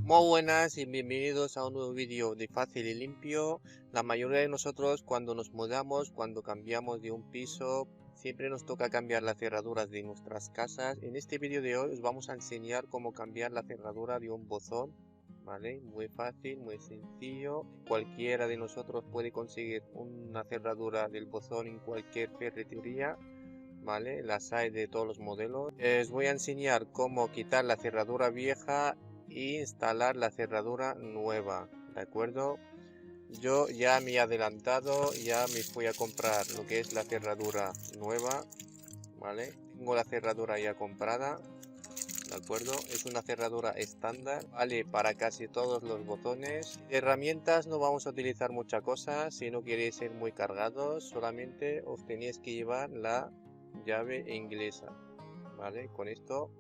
Muy buenas y bienvenidos a un nuevo vídeo de Fácil y Limpio. La mayoría de nosotros cuando nos mudamos, cuando cambiamos de un piso, siempre nos toca cambiar las cerraduras de nuestras casas. En este vídeo de hoy os vamos a enseñar cómo cambiar la cerradura de un buzón, ¿vale? Muy fácil, muy sencillo. Cualquiera de nosotros puede conseguir una cerradura del buzón en cualquier ferretería. ¿Vale? Las hay de todos los modelos. Les voy a enseñar cómo quitar la cerradura vieja e instalar la cerradura nueva, ¿de acuerdo? Yo ya me he adelantado, ya me fui a comprar lo que es la cerradura nueva, ¿vale? Tengo la cerradura ya comprada, ¿de acuerdo? Es una cerradura estándar, vale para casi todos los botones. De herramientas no vamos a utilizar mucha cosa, si no queréis ser muy cargados, solamente os tenéis que llevar la llave inglesa, ¿vale? Con esto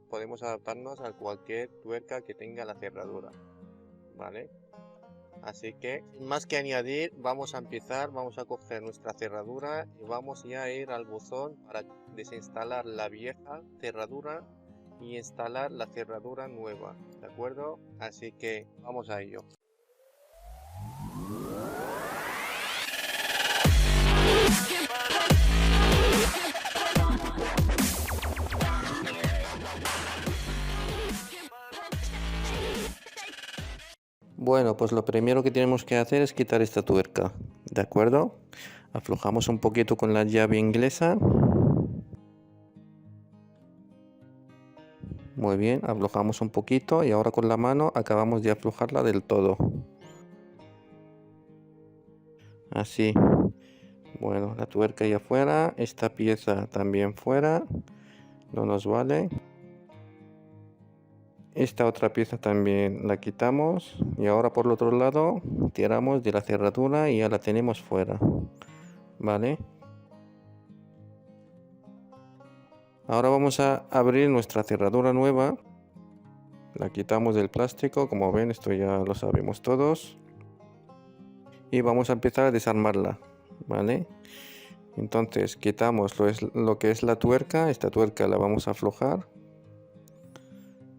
podemos adaptarnos a cualquier tuerca que tenga la cerradura, ¿vale? Así que, sin más que añadir, vamos a empezar, vamos a coger nuestra cerradura y vamos ya a ir al buzón para desinstalar la vieja cerradura y instalar la cerradura nueva, ¿de acuerdo? Así que vamos a ello. Bueno, pues lo primero que tenemos que hacer es quitar esta tuerca, ¿de acuerdo? Aflojamos un poquito con la llave inglesa. Muy bien, aflojamos un poquito y ahora con la mano acabamos de aflojarla del todo. Así. Bueno, la tuerca ya fuera, esta pieza también fuera, no nos vale. Esta otra pieza también la quitamos y ahora por el otro lado tiramos de la cerradura y ya la tenemos fuera, ¿vale? Ahora vamos a abrir nuestra cerradura nueva, la quitamos del plástico, como ven esto ya lo sabemos todos, y vamos a empezar a desarmarla, ¿vale? Entonces quitamos lo que es la tuerca, esta tuerca la vamos a aflojar,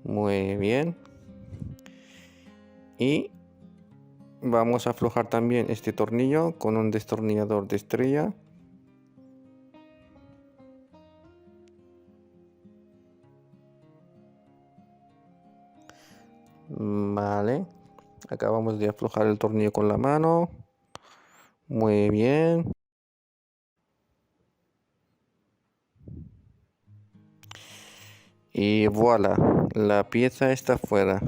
muy bien, y vamos a aflojar también este tornillo con un destornillador de estrella. Vale, acabamos de aflojar el tornillo con la mano. Muy bien. Y voilà, la pieza está fuera.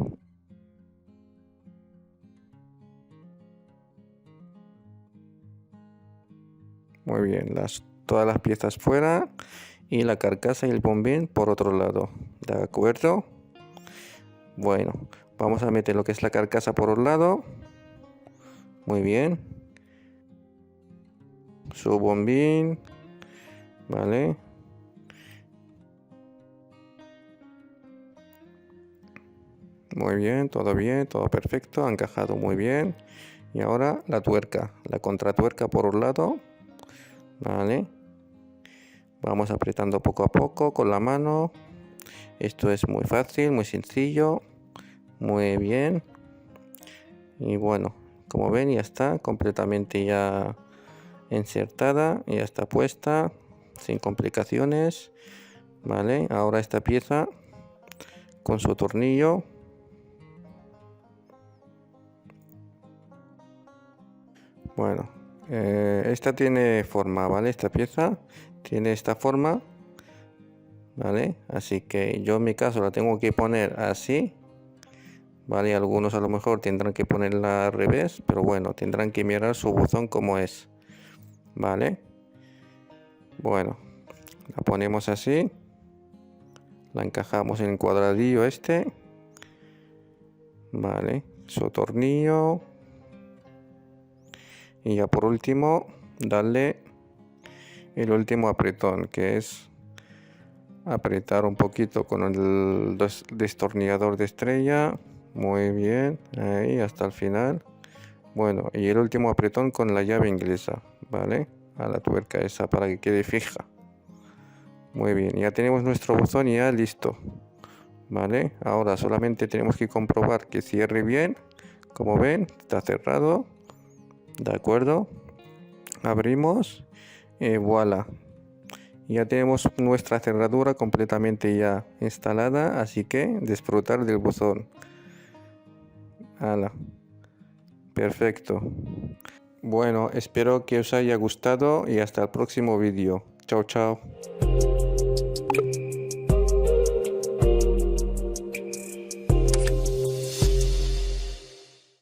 Muy bien, todas las piezas fuera y la carcasa y el bombín por otro lado. ¿De acuerdo? Bueno, vamos a meter lo que es la carcasa por un lado. Muy bien. Su bombín. Vale. Muy bien, todo perfecto, ha encajado muy bien. Y ahora la tuerca, la contratuerca por un lado. Vale. Vamos apretando poco a poco con la mano. Esto es muy fácil, muy sencillo. Muy bien. Y bueno, como ven ya está completamente ya insertada, ya está puesta sin complicaciones. Vale, ahora esta pieza con su tornillo. Bueno, esta tiene forma, ¿vale? Esta pieza tiene esta forma, ¿vale? Así que yo en mi caso la tengo que poner así, ¿vale? Algunos a lo mejor tendrán que ponerla al revés, pero bueno, tendrán que mirar su buzón como es, ¿vale? Bueno, la ponemos así, la encajamos en el cuadradillo este, ¿vale? Su tornillo. Y ya por último, darle el último apretón, que es apretar un poquito con el destornillador de estrella. Muy bien, ahí hasta el final. Bueno, y el último apretón con la llave inglesa, ¿vale? A la tuerca esa para que quede fija. Muy bien, ya tenemos nuestro buzón ya listo, Vale, ahora solamente tenemos que comprobar que cierre bien. Como ven, está cerrado. De acuerdo, abrimos y voilà, ya tenemos nuestra cerradura completamente ya instalada, así que disfrutar del buzón. Hala, perfecto. Bueno, espero que os haya gustado y hasta el próximo vídeo. Chao, chao.